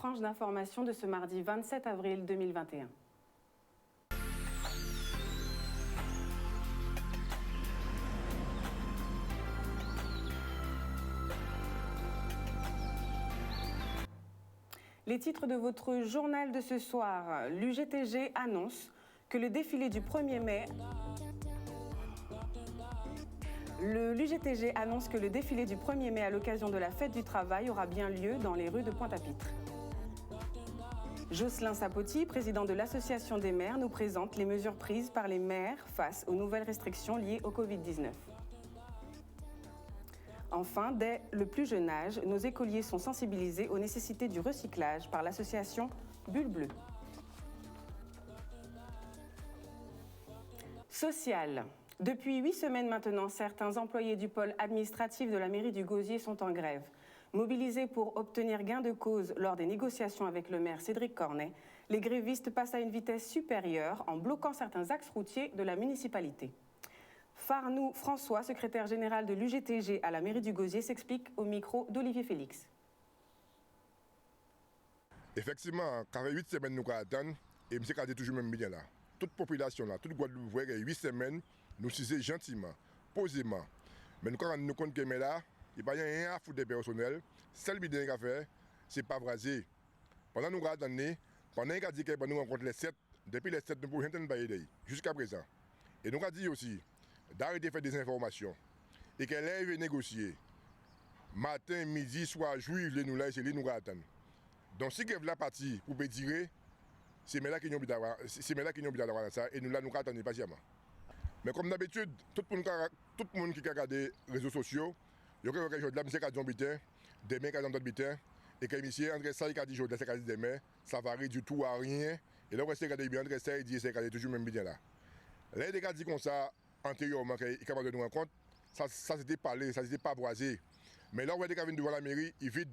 tranche d'information de ce mardi 27 avril 2021. Les titres de votre journal de ce soir. L'UGTG annonce que le défilé du 1er mai... L'UGTG annonce que le défilé du 1er mai à l'occasion de la fête du travail aura bien lieu dans les rues de Pointe-à-Pitre. Jocelyn Sapoti, président de l'Association des maires, nous présente les mesures prises par les maires face aux nouvelles restrictions liées au Covid-19. Enfin, dès le plus jeune âge, nos écoliers sont sensibilisés aux nécessités du recyclage par l'association Bulle Bleue. Social. Depuis 8 semaines maintenant, certains employés du pôle administratif de la mairie du Gosier sont en grève. Mobilisés pour obtenir gain de cause lors des négociations avec le maire Cédric Cornet, les grévistes passent à une vitesse supérieure en bloquant certains axes routiers de la municipalité. Farnou François, secrétaire général de l'UGTG à la mairie du Gosier, s'explique au micro d'Olivier Félix. Effectivement, quand 8 semaines nous attendons, et M. Kadé toujours même bien là. Toute population là, toute Guadeloupe, 8 semaines, nous disons gentiment, posément. Mais nous, quand nous comptons que là, il n'y a rien à foutre des personnels. Seul bidon qu'on fait, c'est pas braser. Pendant nous attendons, pendant qu'on a dit que nous rencontrons les 7, depuis les 7, nous pouvons rien bailler jusqu'à présent. Et nous avons dit aussi d'arrêter de faire des informations et qu'elle aille négocier. Matin, midi, soir, juif, nous là, c'est nous attendons. Donc si vous la partie pour pédirer, c'est là qu'ils ont d'avoir ça et nous là nous attendons patiemment. Mais comme d'habitude, tout le monde qui regarde les réseaux sociaux, il y a quelque chose de la musique à Bitin, des mecs à d'autres Bitin, et que monsieur André Saïd a dit que c'est des mains, ça varie du tout à rien. Et là, on reste regarder bien André Saïd dit que c'est toujours même bien là. Là, il a dit comme ça antérieurement, qu'il est capable de nous rendre compte, ça s'était parlé, ça s'était pas boisé. Mais là, on voit des cabines devant la mairie, ils vident.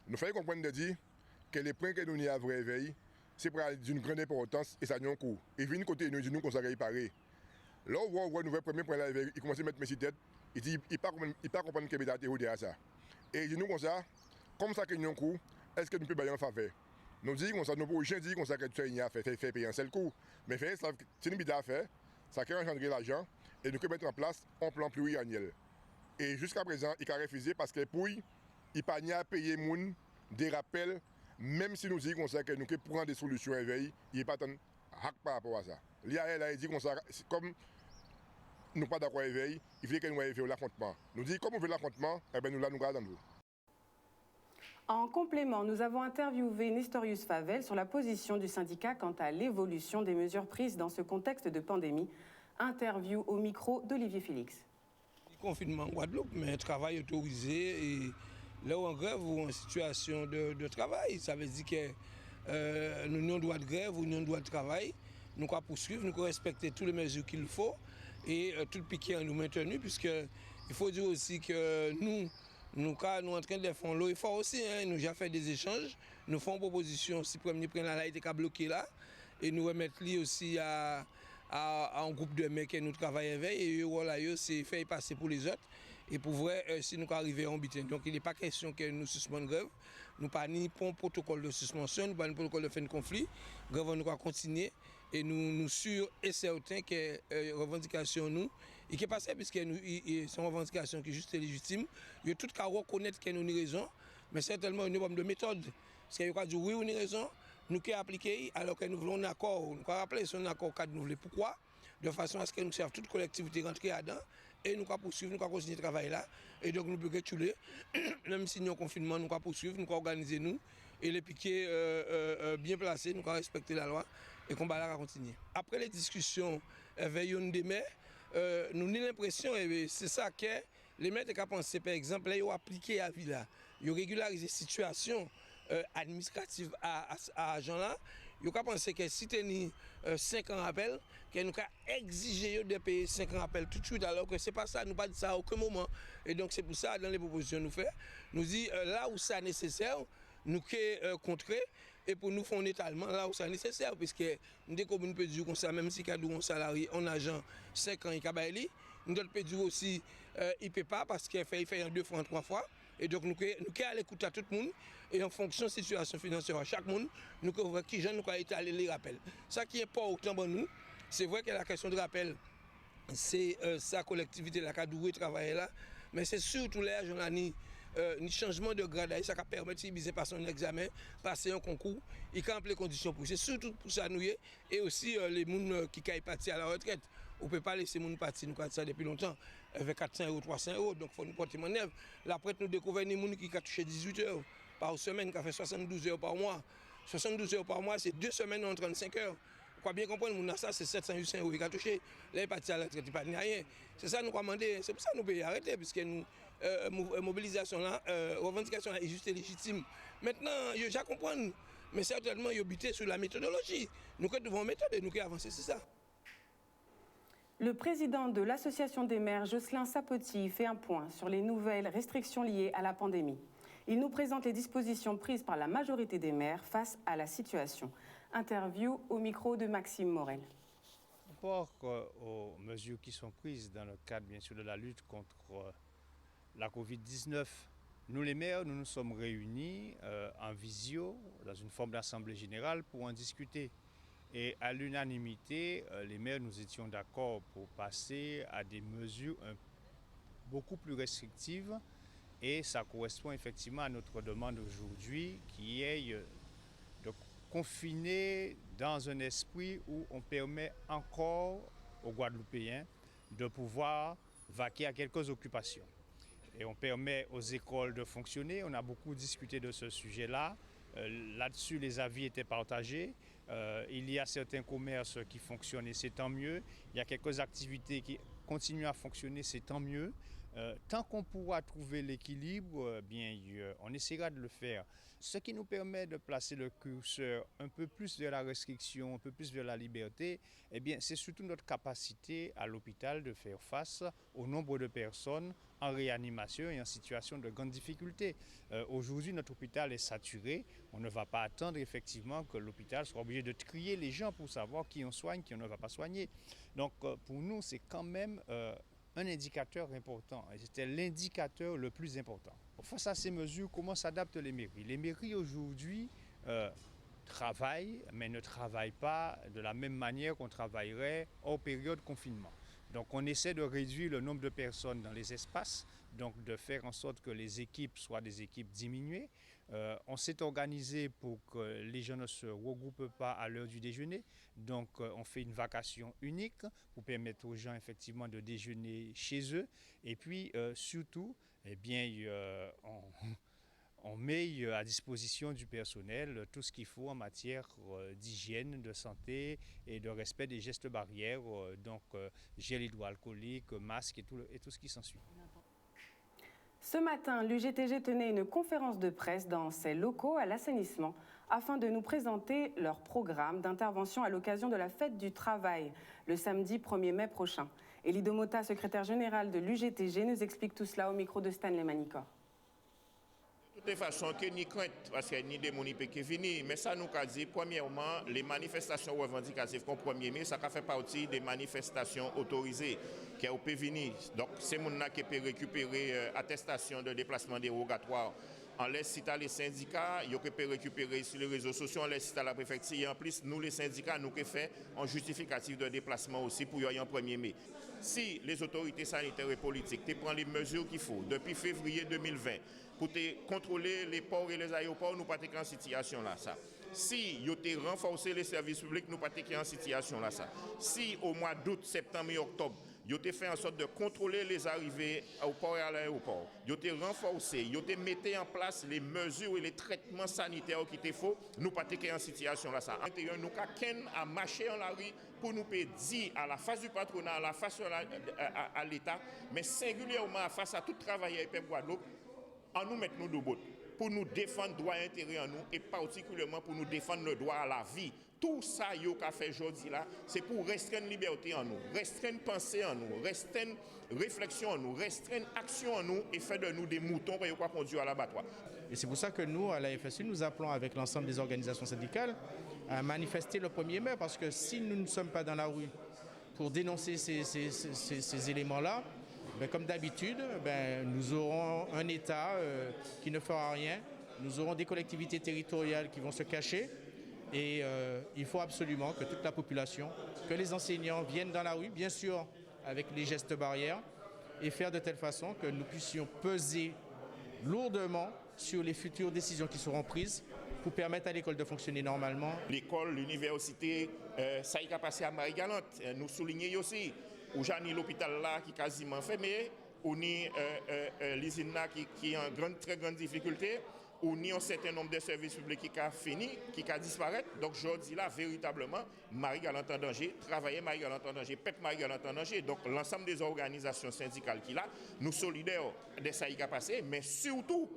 Nous faisons comprendre de dire que les points que nous n'y avons réveillés, c'est d'une grande importance et ça n'y a un coup. Ils viennent côté nous, ils nous consacrent pareil. Là, on voit le premier point là, il commence à mettre mes têtes, il dit, il ne pas comprendre qu'il y a derrière ça. Et il dit nous comme ça qu'il y a un coup, est-ce que nous pouvons bailler en faveur? Nous disons comme ça, nous pouvons dire comme ça que tu as fait payer un seul coup. Mais c'est une bidée à faire, ça a engendré l'argent et nous pouvons mettre en place un plan pluriannuel. Et jusqu'à présent, il a refusé parce que pour il n'y a pas à payer des rappels, même si nous disons comme ça que nous pouvons prendre des solutions éveillées, il n'y a pas tant de hack par rapport à ça. L'IAL a dit comme ça, comme nous pas d'accord éveil, il faut que nous éveillons l'affrontement. Nous disons comme on veut l'affrontement, eh bien nous là nous gardons nous. En complément, nous avons interviewé Nestorius Favel sur la position du syndicat quant à l'évolution des mesures prises dans ce contexte de pandémie. Interview au micro d'Olivier Félix. Confinement en Guadeloupe, mais un travail autorisé et là où en grève ou en situation de travail, ça veut dire que nous avons droit de grève ou nous avons droit de travail. Nous devons poursuivre, nous devons respecter toutes les mesures qu'il faut et tout le piquet nous maintenu, puisqu'il faut dire aussi que nous sommes en train de faire l'eau effort aussi, hein, nous avons fait des échanges, nous faisons proposition, si le premier point là, il était bloqué là, et nous remettons aussi à un groupe de mecs qui nous travaillons avec, et voilà, c'est fait passer pour les autres, et pour vrai, si nous arrivons en bitin. Donc il n'est pas question que nous suspendons grève, nous pas ni pour un protocole de suspension, nous pas ni protocole de fin de conflit, grève nous va continuer, et nous sûrs et certains que revendication nous, et qui est passé puisque nous, c'est une revendication qui est juste et légitime, il y a tout qu'à reconnaître que nous avons raison, mais certainement une problème de méthode, parce qu'il y a dit oui ou une raison, nous qui appliquer alors que nous voulons un accord, nous avons rappelé son accord cadre nous voulons pourquoi, de façon à ce que nous servons toute collectivité rentrer là-dedans, et nous allons poursuivre, nous allons continuer le travail là, et donc nous pouvons rétuler, même si nous sommes en confinement, nous allons poursuivre, nous allons organiser nous, et les piquets bien placés, nous allons respecter la loi, et le combat là va continuer. Après les discussions avec une des maires, nous avons l'impression, et c'est ça que les maires ont pensé, par exemple, là, ils ont appliqué à Villa, ils ont régularisé la situation administrative à gens là, ils ont pensé que si tu as 5 ans rappel, que nous avons exigé de payer 5 ans rappel tout de suite, alors que ce n'est pas ça, nous pas dit ça à aucun moment. Et donc c'est pour ça, dans les propositions nous faisons, nous dit là où c'est nécessaire, nous pouvons contrer, et pour nous faire un étalement là où c'est nécessaire, puisque nous des communes peuvent dire comme ça, même si nous avons un salarié, un agent, 5 ans, il nous peut dire aussi, il ne peut pas, parce qu'il fait 2 fois, 3 fois. Et donc nous sommes à l'écoute à tout le monde et en fonction de la situation financière à chaque monde, nous avons qui gens nous étaler les rappels. Ça qui est important pour nous, c'est vrai que la question de rappel, c'est sa collectivité la qui travailler là, mais c'est surtout les agents ni changement de grade, ça qui permet de passer un examen, passer un concours, il y a les conditions pour. C'est surtout pour ça nous et aussi les gens qui sont partis à la retraite. On ne peut pas laisser les gens partir, nous avons ça depuis longtemps, avec 400 €, 300 €, donc il faut nous porter manœuvre. Là, après, nous découvrons des gens qui ont touché 18 heures par semaine, qui ont fait 72 heures par mois. 72 heures par mois, c'est 2 semaines en 35 heures. Vous pouvez bien comprendre, nous ça, c'est 700 € qui ont touché. Là, ils partent à la retraite, ils ne partent rien. C'est ça nous demander, c'est pour ça que nous pouvons arrêter, puisque nous, mobilisation là, revendication là est juste légitime. Maintenant, je comprends, mais certainement, ils ont buté sur la méthodologie. Nous devons méthode et nous devons avancer, c'est ça. Le président de l'Association des maires, Jocelyn Sapoti, fait un point sur les nouvelles restrictions liées à la pandémie. Il nous présente les dispositions prises par la majorité des maires face à la situation. Interview au micro de Maxime Morel. Par rapport aux mesures qui sont prises dans le cadre, bien sûr, de la lutte contre la Covid-19, nous les maires, nous nous sommes réunis en visio, dans une forme d'assemblée générale, pour en discuter. Et à l'unanimité, les maires, nous étions d'accord pour passer à des mesures beaucoup plus restrictives. Et ça correspond effectivement à notre demande aujourd'hui, qui est de confiner dans un esprit où on permet encore aux Guadeloupéens de pouvoir vaquer à quelques occupations. Et on permet aux écoles de fonctionner. On a beaucoup discuté de ce sujet-là. Là-dessus, les avis étaient partagés. Il y a certains commerces qui fonctionnent et c'est tant mieux. Il y a quelques activités qui continuent à fonctionner, c'est tant mieux. Tant qu'on pourra trouver l'équilibre, on essaiera de le faire. Ce qui nous permet de placer le curseur un peu plus vers la restriction, un peu plus vers la liberté, c'est surtout notre capacité à l'hôpital de faire face au nombre de personnes en réanimation et en situation de grande difficulté. Aujourd'hui, notre hôpital est saturé. On ne va pas attendre effectivement que l'hôpital soit obligé de trier les gens pour savoir qui on soigne, qui on ne va pas soigner. Donc pour nous, c'est quand même un indicateur important, et c'était l'indicateur le plus important. Face à ces mesures, comment s'adaptent les mairies? Les mairies aujourd'hui travaillent, mais ne travaillent pas de la même manière qu'on travaillerait hors période de confinement. Donc on essaie de réduire le nombre de personnes dans les espaces, donc de faire en sorte que les équipes soient des équipes diminuées. On s'est organisé pour que les gens ne se regroupent pas à l'heure du déjeuner. Donc on fait une vacation unique pour permettre aux gens effectivement de déjeuner chez eux. Et puis surtout, on met à disposition du personnel tout ce qu'il faut en matière d'hygiène, de santé et de respect des gestes barrières, donc gel hydroalcoolique, masque et tout ce qui s'ensuit. Ce matin, l'UGTG tenait une conférence de presse dans ses locaux à l'assainissement afin de nous présenter leur programme d'intervention à l'occasion de la fête du travail, le samedi 1er mai prochain. Elie Domota, secrétaire général de l'UGTG, nous explique tout cela au micro de Stanley Manicor. De toute façon, que ni crainte, parce qu'il y a ni démoni qui vini, mais ça nous a dit, premièrement, les manifestations revendicatives comme 1er mai, ça fait partie des manifestations autorisées qui ont pu venir. Donc, c'est mon qui peut récupérer attestation de déplacement dérogatoire. En laisse citer les syndicats, ils peuvent récupérer sur les réseaux sociaux, en laisse citer la préfecture. Et en plus, nous, les syndicats, nous avons fait un justificatif de déplacement aussi pour y aller en 1er mai. Si les autorités sanitaires et politiques prennent les mesures qu'il faut depuis février 2020 pour contrôler les ports et les aéroports, nous ne sommes pas en situation là. Ça. Si ils ont renforcé les services publics, nous ne sommes pas en situation là. Ça. Si au mois d'août, septembre et octobre, ils ont fait en sorte de contrôler les arrivées au port et à l'aéroport. Ils ont renforcé, ils ont mis en place les mesures et les traitements sanitaires qu'il faut. Nous ne sommes pas en situation là. Ça. Nous avons marché en la rue pour nous dire à la face du patronat, à la face à l'État, mais singulièrement face à tout travailleur et peuple Guadeloupe, en nous mettre nous debout pour nous défendre droit et intérêt en nous et particulièrement pour nous défendre le droit à la vie. Tout ça yo qu'a fait aujourd'hui là, c'est pour restreindre liberté en nous, restreindre pensée en nous, restreindre réflexion en nous, restreindre action en nous et faire de nous des moutons qui vont conduire à l'abattoir. Et c'est pour ça que nous, à la FSU, nous appelons avec l'ensemble des organisations syndicales à manifester le 1er mai, parce que si nous ne sommes pas dans la rue pour dénoncer ces éléments-là, comme d'habitude, nous aurons un État qui ne fera rien, nous aurons des collectivités territoriales qui vont se cacher et il faut absolument que toute la population, que les enseignants viennent dans la rue, bien sûr avec les gestes barrières, et faire de telle façon que nous puissions peser lourdement sur les futures décisions qui seront prises pour permettre à l'école de fonctionner normalement. L'école, l'université, ça y a passé à Marie-Galante. Nous soulignons aussi, où j'ai l'hôpital là qui est quasiment fermé, où ni l'usine là qui est en très grande difficulté, où ni un certain nombre de services publics qui a fini, qui a disparu. Donc je dis là véritablement, Marie-Galante en danger, travailler Marie-Galante en danger, peuple Marie-Galante en danger. Donc l'ensemble des organisations syndicales qui là, nous solidaires de ça qui a passé, mais surtout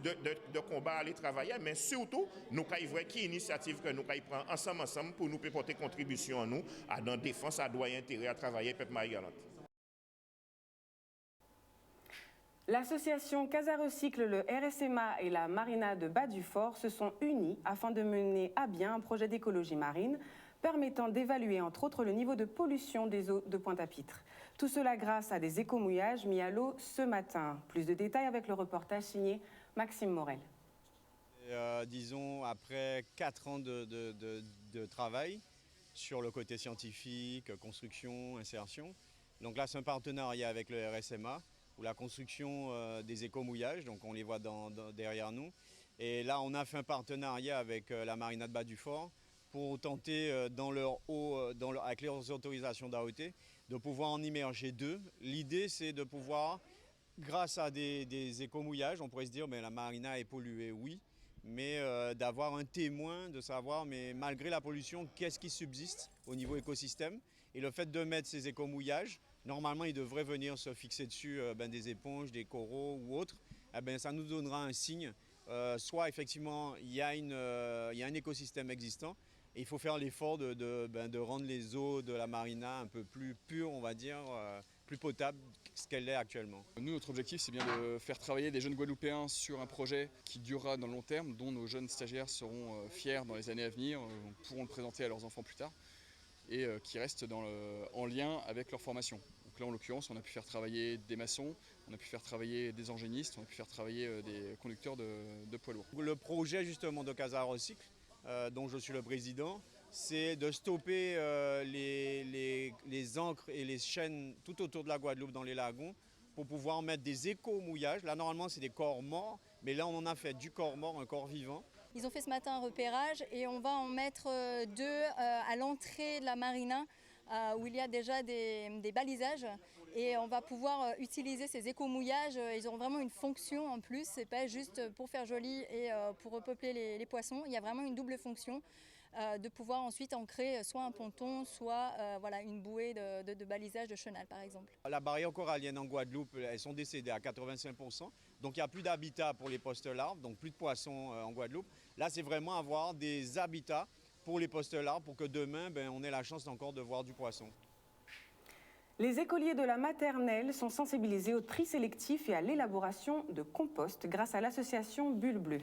de combat à aller travailler, mais surtout nous avons voir qui initiative que nous prenons ensemble pour nous porter contribution à nous, à la défense, à droit et intérêt à travailler peuple Marie-Galante. L'association Casa Recycle, le RSMA et la Marina de Bas-du-Fort se sont unis afin de mener à bien un projet d'écologie marine permettant d'évaluer entre autres le niveau de pollution des eaux de Pointe-à-Pitre. Tout cela grâce à des écomouillages mis à l'eau ce matin. Plus de détails avec le reportage signé Maxime Morel. Disons, après 4 ans de travail sur le côté scientifique, construction, insertion. Donc là, c'est un partenariat avec le RSMA. Ou la construction des écomouillages, donc on les voit derrière nous. Et là, on a fait un partenariat avec la Marina de Bas-du-Fort pour tenter, avec leurs autorisations d'AOT, de pouvoir en immerger 2. L'idée, c'est de pouvoir, grâce à des écomouillages, on pourrait se dire, mais la Marina est polluée, oui, mais d'avoir un témoin, de savoir, mais malgré la pollution, qu'est-ce qui subsiste au niveau écosystème. Et le fait de mettre ces écomouillages, normalement, ils devraient venir se fixer dessus des éponges, des coraux ou autres. Ça nous donnera un signe. Soit effectivement, il y a un écosystème existant et il faut faire l'effort de rendre les eaux de la marina un peu plus pures, on va dire, plus potables que ce qu'elle est actuellement. Nous, notre objectif, c'est bien de faire travailler des jeunes Guadeloupéens sur un projet qui durera dans le long terme, dont nos jeunes stagiaires seront fiers dans les années à venir, pourront le présenter à leurs enfants plus tard, et qui restent en lien avec leur formation. Donc là, en l'occurrence, on a pu faire travailler des maçons, on a pu faire travailler des engénistes, on a pu faire travailler des conducteurs de poids lourds. Le projet justement de Casa Recycle, dont je suis le président, c'est de stopper les ancres et les chaînes tout autour de la Guadeloupe dans les lagons pour pouvoir mettre des éco-mouillages. Là, normalement, c'est des corps morts, mais là, on en a fait du corps mort, un corps vivant. Ils ont fait ce matin un repérage et on va en mettre 2 à l'entrée de la marina où il y a déjà des balisages et on va pouvoir utiliser ces éco-mouillages. Ils auront vraiment une fonction en plus, c'est pas juste pour faire joli et pour repeupler les poissons. Il y a vraiment une double fonction de pouvoir ensuite ancrer soit un ponton, soit une bouée de balisage de chenal par exemple. La barrière corallienne en Guadeloupe, elles sont décédées à 85%. Donc il n'y a plus d'habitat pour les postes-larves, donc plus de poissons en Guadeloupe. Là, c'est vraiment avoir des habitats pour les postes-larves pour que demain, on ait la chance encore de voir du poisson. Les écoliers de la maternelle sont sensibilisés au tri sélectif et à l'élaboration de compost grâce à l'association Bulle Bleue.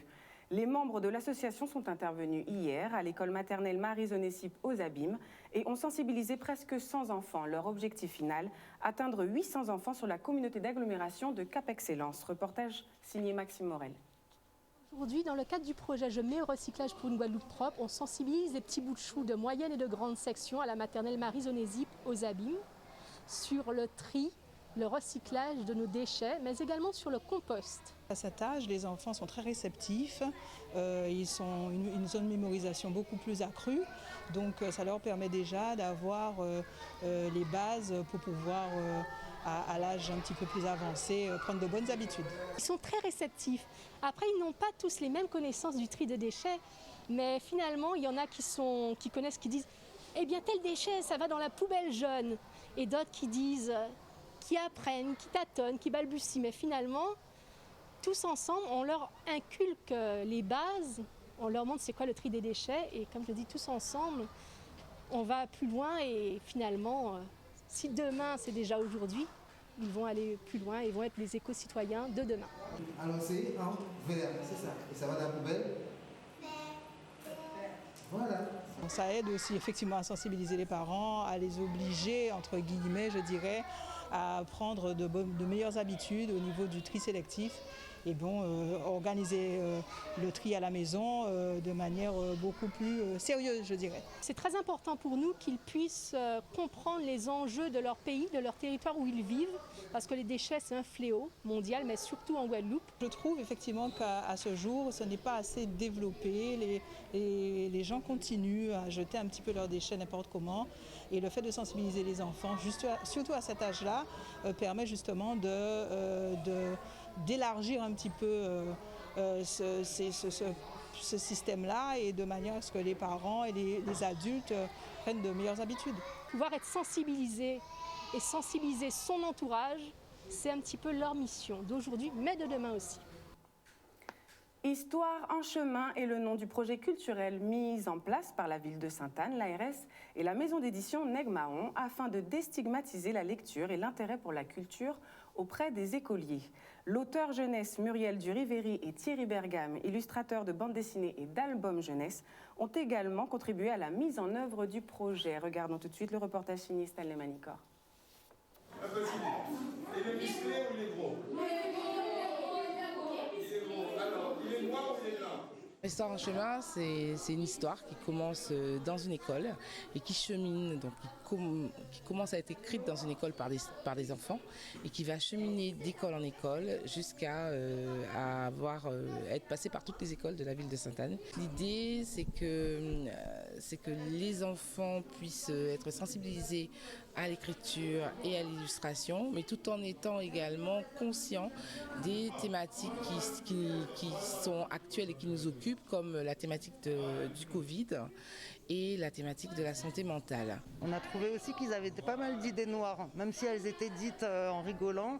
Les membres de l'association sont intervenus hier à l'école maternelle Marie-Zonésip aux Abîmes et ont sensibilisé presque 100 enfants. Leur objectif final, atteindre 800 enfants sur la communauté d'agglomération de Cap Excellence. Reportage signé Maxime Morel. Aujourd'hui, dans le cadre du projet Je mets au recyclage pour une Guadeloupe propre, on sensibilise les petits bouts de choux de moyenne et de grande section à la maternelle Marie-Zonésip aux Abîmes sur le tri, le recyclage de nos déchets, mais également sur le compost. À cet âge, les enfants sont très réceptifs, ils ont une zone de mémorisation beaucoup plus accrue, donc ça leur permet déjà d'avoir les bases pour pouvoir, à l'âge un petit peu plus avancé, prendre de bonnes habitudes. Ils sont très réceptifs. Après, ils n'ont pas tous les mêmes connaissances du tri de déchets, mais finalement, il y en a qui connaissent, qui disent « Eh bien, tel déchet, ça va dans la poubelle jaune », et d'autres qui disent, qui apprennent, qui tâtonnent, qui balbutient, mais finalement, tous ensemble, on leur inculque les bases, on leur montre c'est quoi le tri des déchets et comme je dis, tous ensemble, on va plus loin et finalement, si demain c'est déjà aujourd'hui, ils vont aller plus loin et vont être les éco-citoyens de demain. Alors c'est en vert, c'est ça. Et ça va dans la poubelle. Voilà. ça aide aussi effectivement à sensibiliser les parents, à les obliger, entre guillemets, je dirais, à prendre de meilleures habitudes au niveau du tri sélectif et organiser le tri à la maison de manière beaucoup plus sérieuse, je dirais. C'est très important pour nous qu'ils puissent comprendre les enjeux de leur pays, de leur territoire où ils vivent, parce que les déchets, c'est un fléau mondial, mais surtout en Guadeloupe. Je trouve effectivement qu'à ce jour, ce n'est pas assez développé. Les gens continuent à jeter un petit peu leurs déchets n'importe comment. Et le fait de sensibiliser les enfants, surtout à cet âge-là, permet justement d'élargir un petit peu ce système-là et de manière à ce que les parents et les adultes prennent de meilleures habitudes. Pouvoir être sensibilisé et sensibiliser son entourage, c'est un petit peu leur mission d'aujourd'hui, mais de demain aussi. Histoire en chemin est le nom du projet culturel mis en place par la ville de Sainte-Anne, l'ARS et la maison d'édition Neg-Mahon afin de déstigmatiser la lecture et l'intérêt pour la culture auprès des écoliers. L'auteur jeunesse Muriel Duriveri et Thierry Bergame, illustrateurs de bandes dessinées et d'albums jeunesse, ont également contribué à la mise en œuvre du projet. Regardons tout de suite le reportage signé Stanley Manicor. Un petit. Et le musclé ou il est gros? Histoire en chemin, c'est une histoire qui commence dans une école et qui chemine, donc qui commence à être écrite dans une école par des enfants et qui va cheminer d'école en école jusqu'à être passée par toutes les écoles de la ville de Sainte-Anne. L'idée, c'est que les enfants puissent être sensibilisés à l'écriture et à l'illustration, mais tout en étant également conscients des thématiques qui sont actuelles et qui nous occupent, comme la thématique du Covid et la thématique de la santé mentale. On a trouvé aussi qu'ils avaient pas mal d'idées noires, même si elles étaient dites en rigolant.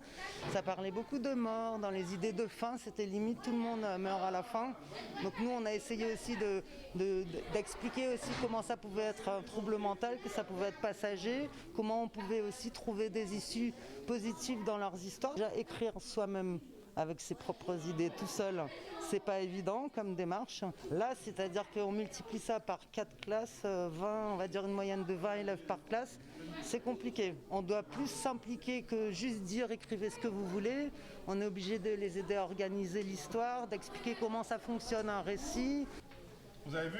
Ça parlait beaucoup de mort, dans les idées de fin, c'était limite tout le monde meurt à la fin. Donc nous, on a essayé aussi d'expliquer aussi comment ça pouvait être un trouble mental, que ça pouvait être passager, comment on pouvait aussi trouver des issues positives dans leurs histoires. Déjà, écrire soi-même avec ses propres idées tout seul, c'est pas évident comme démarche. Là, c'est-à-dire qu'on multiplie ça par 4 classes, 20, on va dire une moyenne de 20 élèves par classe, c'est compliqué. On doit plus s'impliquer que juste dire écrivez ce que vous voulez. On est obligé de les aider à organiser l'histoire, d'expliquer comment ça fonctionne un récit. Vous avez vu,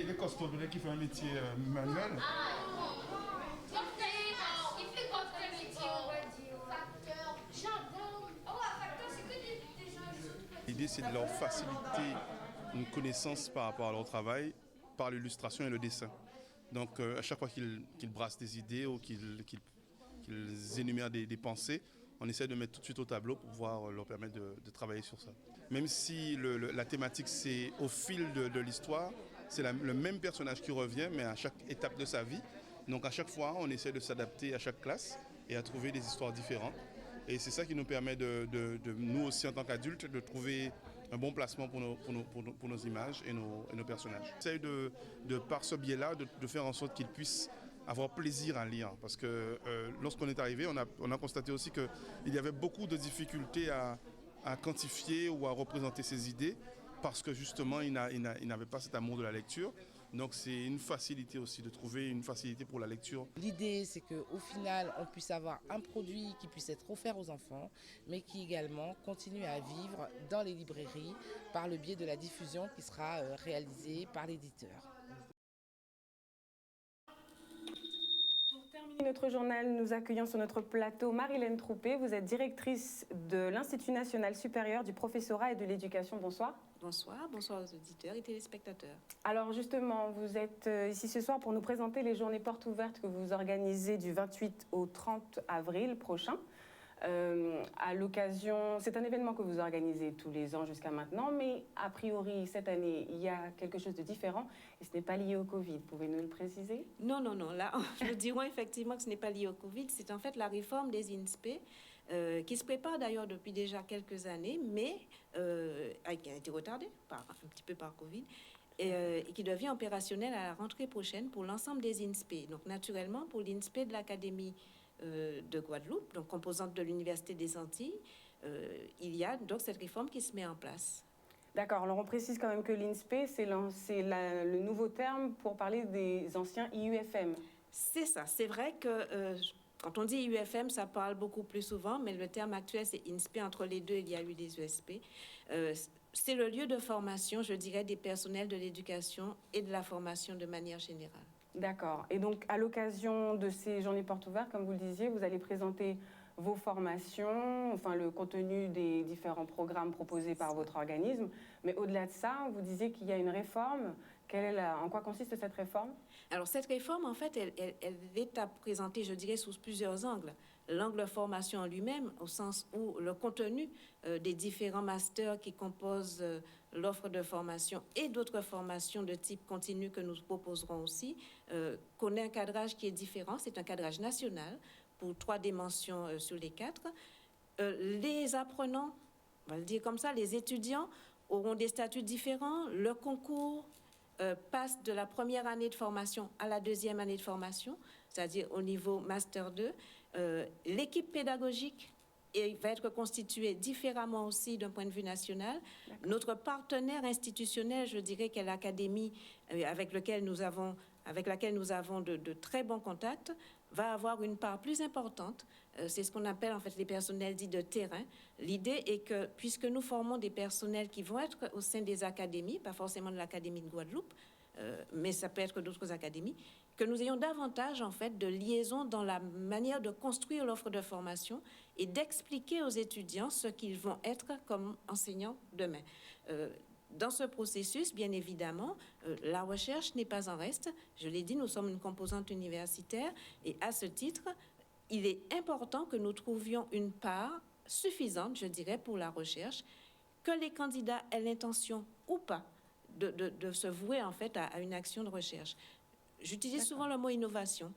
il est costaud, il qui fait un métier manuel. L'idée, c'est de leur faciliter une connaissance par rapport à leur travail par l'illustration et le dessin. Donc, à chaque fois qu'ils brassent des idées ou qu'ils énumèrent des pensées, on essaie de mettre tout de suite au tableau pour pouvoir leur permettre de travailler sur ça. Même si la thématique, c'est au fil de l'histoire, c'est le même personnage qui revient, mais à chaque étape de sa vie. Donc, à chaque fois, on essaie de s'adapter à chaque classe et à trouver des histoires différentes. Et c'est ça qui nous permet, nous aussi en tant qu'adultes, de trouver un bon placement pour nos images et nos personnages. On essaie par ce biais-là de faire en sorte qu'ils puissent avoir plaisir à lire. Parce que lorsqu'on est arrivé, on a constaté aussi qu'il y avait beaucoup de difficultés à quantifier ou à représenter ses idées parce que justement, ils n'avaient pas cet amour de la lecture. Donc c'est une facilité aussi, de trouver une facilité pour la lecture. L'idée, c'est qu'au final, on puisse avoir un produit qui puisse être offert aux enfants, mais qui également continue à vivre dans les librairies par le biais de la diffusion qui sera réalisée par l'éditeur. Pour terminer notre journal, nous accueillons sur notre plateau Marilène Troupé. Vous êtes directrice de l'Institut national supérieur du professorat et de l'éducation. Bonsoir. Bonsoir, bonsoir aux auditeurs et téléspectateurs. Alors justement, vous êtes ici ce soir pour nous présenter les journées portes ouvertes que vous organisez du 28 au 30 avril prochain. À l'occasion, c'est un événement que vous organisez tous les ans jusqu'à maintenant, mais a priori cette année, il y a quelque chose de différent et ce n'est pas lié au Covid. Pouvez-nous le préciser? Non, là, je dirais effectivement que ce n'est pas lié au Covid. C'est en fait la réforme des INSPE qui se prépare d'ailleurs depuis déjà quelques années, mais qui a été retardée un petit peu par Covid, et qui devient opérationnelle à la rentrée prochaine pour l'ensemble des INSPE. Donc naturellement, pour l'INSPE de l'Académie de Guadeloupe, donc composante de l'Université des Antilles, il y a donc cette réforme qui se met en place. D'accord, alors on précise quand même que l'INSPE, c'est le nouveau terme pour parler des anciens IUFM. C'est ça, c'est vrai que quand on dit IUFM, ça parle beaucoup plus souvent, mais le terme actuel, c'est INSPE. Entre les deux, il y a eu des USP. C'est le lieu de formation, je dirais, des personnels de l'éducation et de la formation de manière générale. D'accord. Et donc, à l'occasion de ces journées portes ouvertes, comme vous le disiez, vous allez présenter vos formations, enfin le contenu des différents programmes proposés par votre organisme. Mais au-delà de ça, vous disiez qu'il y a une réforme. En quoi consiste cette réforme? Alors, cette réforme, en fait, elle est à présenter, je dirais, sous plusieurs angles. L'angle formation en lui-même, au sens où le contenu des différents masters qui composent l'offre de formation et d'autres formations de type continu que nous proposerons aussi, connaît un cadrage qui est différent. C'est un cadrage national pour 3 dimensions sur les 4. Les apprenants, on va le dire comme ça, les étudiants auront des statuts différents. Le concours passe de la première année de formation à la deuxième année de formation, c'est-à-dire au niveau Master 2. L'équipe pédagogique va être constituée différemment aussi d'un point de vue national. Notre partenaire institutionnel, je dirais, qu'est l'Académie, avec laquelle nous avons de très bons contacts, va avoir une part plus importante. C'est ce qu'on appelle en fait les personnels dits de terrain. L'idée est que, puisque nous formons des personnels qui vont être au sein des académies, pas forcément de l'Académie de Guadeloupe, mais ça peut être d'autres académies, que nous ayons davantage en fait de liaison dans la manière de construire l'offre de formation et d'expliquer aux étudiants ce qu'ils vont être comme enseignants demain. Dans ce processus, bien évidemment, la recherche n'est pas en reste. Je l'ai dit, nous sommes une composante universitaire et à ce titre, il est important que nous trouvions une part suffisante, je dirais, pour la recherche, que les candidats aient l'intention ou pas de se vouer en fait à une action de recherche. J'utilise souvent le mot innovation.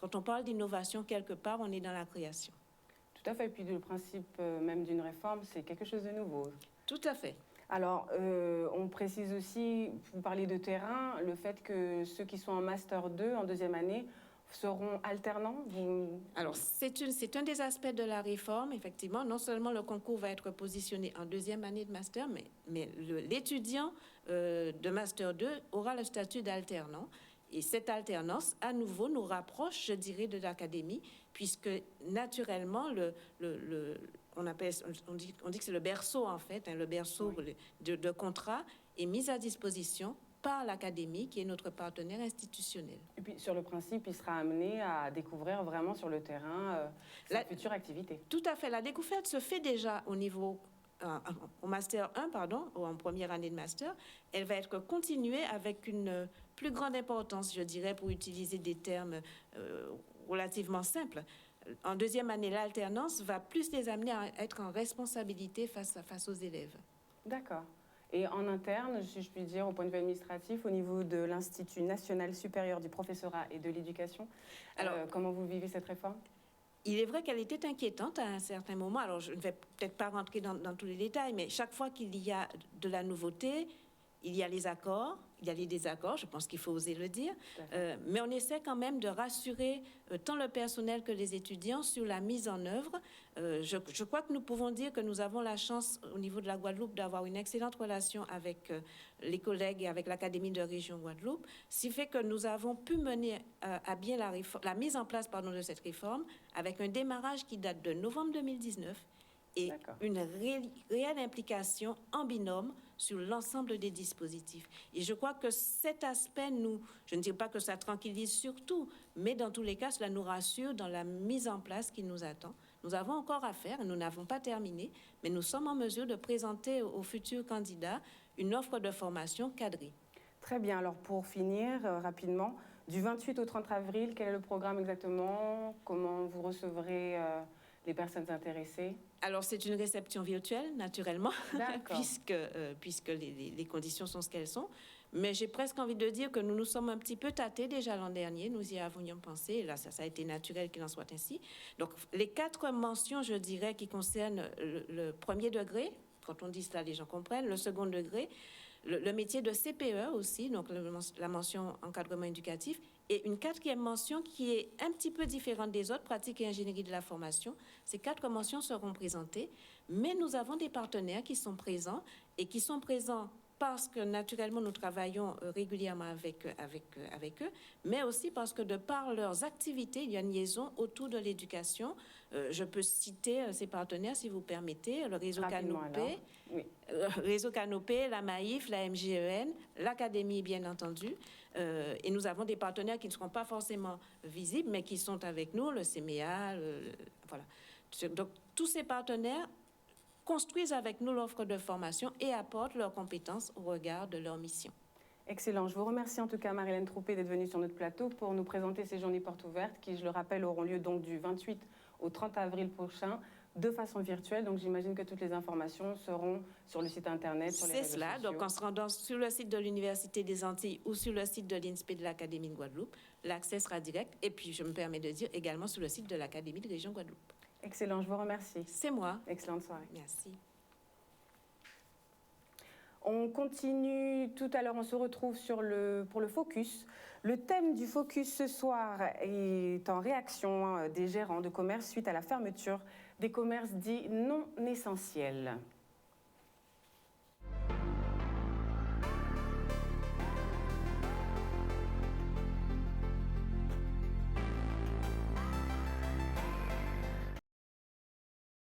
Quand on parle d'innovation, quelque part, on est dans la création. Tout à fait. Et puis le principe même d'une réforme, c'est quelque chose de nouveau. Tout à fait. Alors, on précise aussi, vous parlez de terrain, le fait que ceux qui sont en Master 2, en deuxième année, seront alternants. Alors, c'est un des aspects de la réforme, effectivement. Non seulement le concours va être positionné en deuxième année de Master, mais l'étudiant de Master 2 aura le statut d'alternant. Et cette alternance, à nouveau, nous rapproche, je dirais, de l'académie, puisque naturellement, on dit que c'est le berceau, en fait, le berceau de contrat est mis à disposition par l'académie, qui est notre partenaire institutionnel. Et puis, sur le principe, il sera amené à découvrir vraiment sur le terrain sa future activité. Tout à fait. La découverte se fait déjà au niveau... au Master 1, ou en première année de Master. Elle va être continuée avec une plus grande importance, je dirais, pour utiliser des termes relativement simples. En deuxième année, l'alternance va plus les amener à être en responsabilité face aux élèves. D'accord. Et en interne, si je puis dire, au point de vue administratif, au niveau de l'Institut national supérieur du professorat et de l'éducation, comment vous vivez cette réforme ? Il est vrai qu'elle était inquiétante à un certain moment. Alors, je ne vais peut-être pas rentrer dans tous les détails, mais chaque fois qu'il y a de la nouveauté, il y a les accords, il y a les désaccords, je pense qu'il faut oser le dire, mais on essaie quand même de rassurer tant le personnel que les étudiants sur la mise en œuvre. Je crois que nous pouvons dire que nous avons la chance au niveau de la Guadeloupe d'avoir une excellente relation avec les collègues et avec l'Académie de région Guadeloupe, ce qui fait que nous avons pu mener à bien la mise en place de cette réforme avec un démarrage qui date de novembre 2019 et une réelle implication en binôme sur l'ensemble des dispositifs. Et je crois que cet aspect, je ne dis pas que ça tranquillise surtout, mais dans tous les cas, cela nous rassure dans la mise en place qui nous attend. Nous avons encore à faire, nous n'avons pas terminé, mais nous sommes en mesure de présenter aux futurs candidats une offre de formation cadrée. Très bien. Alors, pour finir, rapidement, du 28 au 30 avril, quel est le programme exactement? Comment vous recevrez les personnes intéressées? Alors, c'est une réception virtuelle, naturellement, puisque les conditions sont ce qu'elles sont. Mais j'ai presque envie de dire que nous nous sommes un petit peu tâtés déjà l'an dernier. Nous y avions pensé. Et là, ça a été naturel qu'il en soit ainsi. Donc, les 4 mentions, je dirais, qui concernent le premier degré, quand on dit cela, les gens comprennent, le second degré, le métier de CPE aussi, donc la mention encadrement éducatif, et une quatrième mention qui est un petit peu différente des autres, pratique et ingénierie de la formation. Ces 4 mentions seront présentées, mais nous avons des partenaires qui sont présents et qui sont présents parce que naturellement nous travaillons régulièrement avec eux, mais aussi parce que de par leurs activités, il y a une liaison autour de l'éducation. Je peux citer ces partenaires, si vous permettez, le réseau Canopé, réseau Canopé, la Maïf, la MGEN, l'Académie bien entendu, et nous avons des partenaires qui ne seront pas forcément visibles, mais qui sont avec nous, le CMEA, voilà. Donc tous ces partenaires construisent avec nous l'offre de formation et apportent leurs compétences au regard de leur mission. Excellent. Je vous remercie en tout cas, Marie-Hélène Troupé, d'être venue sur notre plateau pour nous présenter ces journées portes ouvertes qui, je le rappelle, auront lieu donc du 28 au 30 avril prochain de façon virtuelle. Donc j'imagine que toutes les informations seront sur le site internet, sur les réseaux sociaux. C'est cela. Donc en se rendant sur le site de l'Université des Antilles ou sur le site de l'INSPE de l'Académie de Guadeloupe, l'accès sera direct. Et puis je me permets de dire également sur le site de l'Académie de Région Guadeloupe. Excellent, je vous remercie. C'est moi. Excellente soirée. Merci. On continue, tout à l'heure on se retrouve pour le focus. Le thème du focus ce soir est en réaction des gérants de commerce suite à la fermeture des commerces dits non essentiels.